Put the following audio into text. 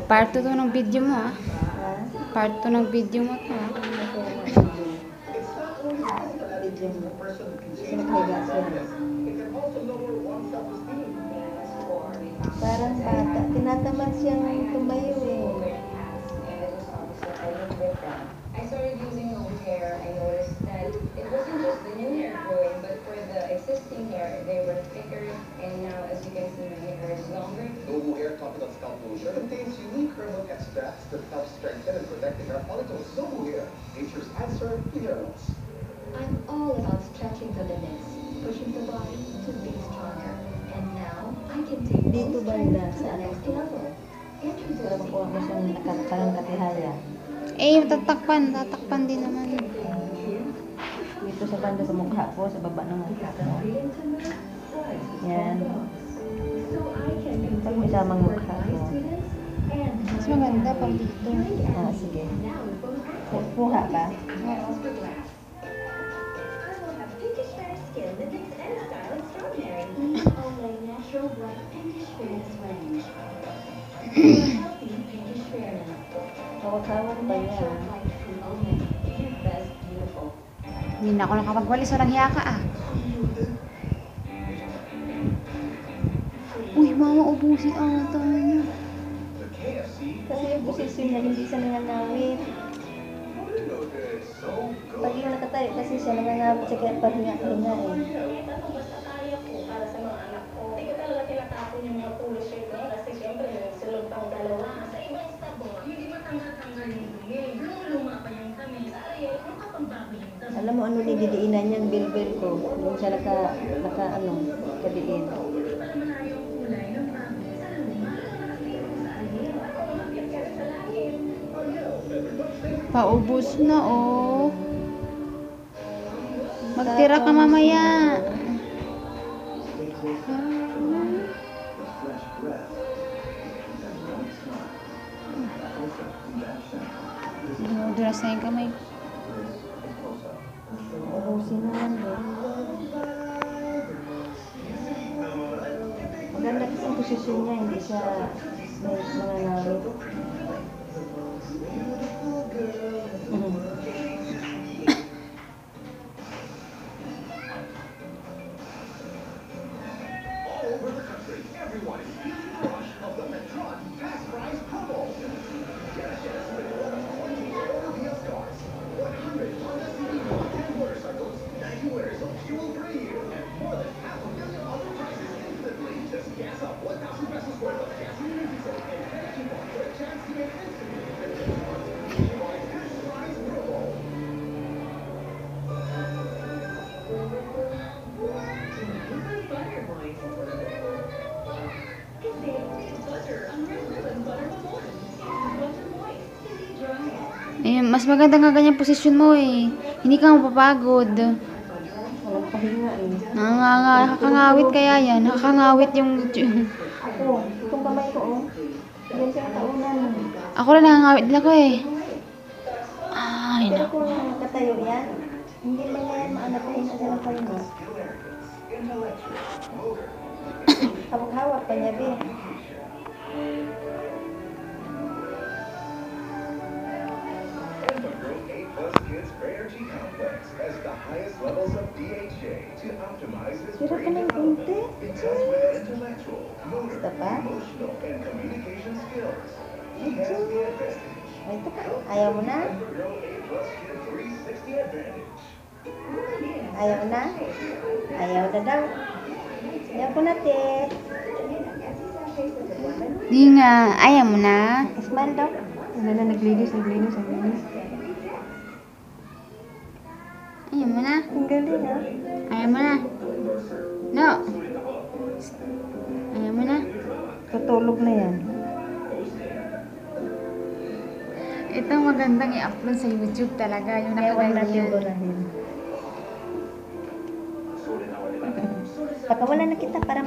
Part 2 to ng video mo, ah. Ha? Part 2 ng video mo to, ah. Video mo. Sino kaya siya? Parang bata. Tinatamad siyang tumayo eh. I started using no hair. I noticed that it wasn't just the new hair growing, but for the existing hair, they were thicker. And now, as you can see, my hair is longer. Noble Hair Topical Scalp Lotion contains unique herbal extracts that help strengthen and protect the hair follicles. Noble Hair, nature's answer to hair loss. I'm all about stretching the limits, pushing the body to be stronger. And now, I can take Dito those banda strengths to sa the ano? next level. Para makuha mo siyang parang katihaya. Eh, tatakpan din naman. Dito sa banda sa mukha ko, sa baba ng mukha ko. Yan. Pag may samang mukha ko. Mas maganda pag dito. Ah, sige. Kuha ka? Hawak-hawak ba niya? Hindi na ako nakapagwalis. Walang hiya ka, ah. Uy, mama, ubusin ata niya. Kasi yung posisyon niya, hindi siya nangangawit. Pag yung nakatayo kasi siya nangangawit siya kaya pahinga-hinga eh. Basta kaya ko para sa mga anak ko. Hindi ko talaga tinatapon yung mga polo shirt na yun kasi siyempre nagsulog pang dalawa. Sa ibang stabo, hindi matanggal-tanggal yung dumi. Luma pa yung kami. Sa ayaw, makapagbago yung dumi. Alam mo ano nididiinan niyang bilbil ko? Yung siya kadiin. Paubos na, oh. Magtira ka mamaya. Duras na yung kamay. Ubusin naman din. Maganda kasi ang posisyon niya, hindi siya nangangawit. Over the country, everyone is feeling the rush of the Metron Fast Price promo. Get a chance to win one of 20 automobile cars, 100 Honda Civic, 10 motorcycles, 90 winners of Fuel Free, and more than $500,000 other prizes instantly. Just gas up 1,000 pesos worth of gasoline and diesel and get a coupon for a chance to win instantly. The Metron Fast Price promo. Eh, mas maganda nga ganyan posisyon mo, eh. Hindi ka mapapagod. Walang pahinga eh. Nakakangawit kaya yan. Nakakangawit yung... Ako, itong kamay ko oh. Yan siya kataunan. Ako rin nakangawit din ako, eh. Ay, Pero naku. kung nakatayo yan, hindi man na yan maanapahin na siya ng pahinga. Hawak-hawak pa niya, be. Envagrow 8+ Kids Energy Complex has the highest levels of DHA to optimize his Sira ka brain ng development. konti. It helps with intellectual, motor, Basta pa? emotional, and communication skills. He has the advantage. Ay, ito ka. Ayaw mo na? Envagrow 8+ Kid 360 Advantage. Ayaw na? Ayaw na daw. Ayaw ko na, te. Di nga. Ayaw mo na. Smile daw. Ano na, naglinis. Ayaw mo na. Ang galing, ha? Ayaw mo na. No. Ayaw mo na. Tutulog na yan. Ito magandang i-upload sa YouTube talaga. Yung Ewan natin nakaganyan. burahin. Pagkawalan na kita para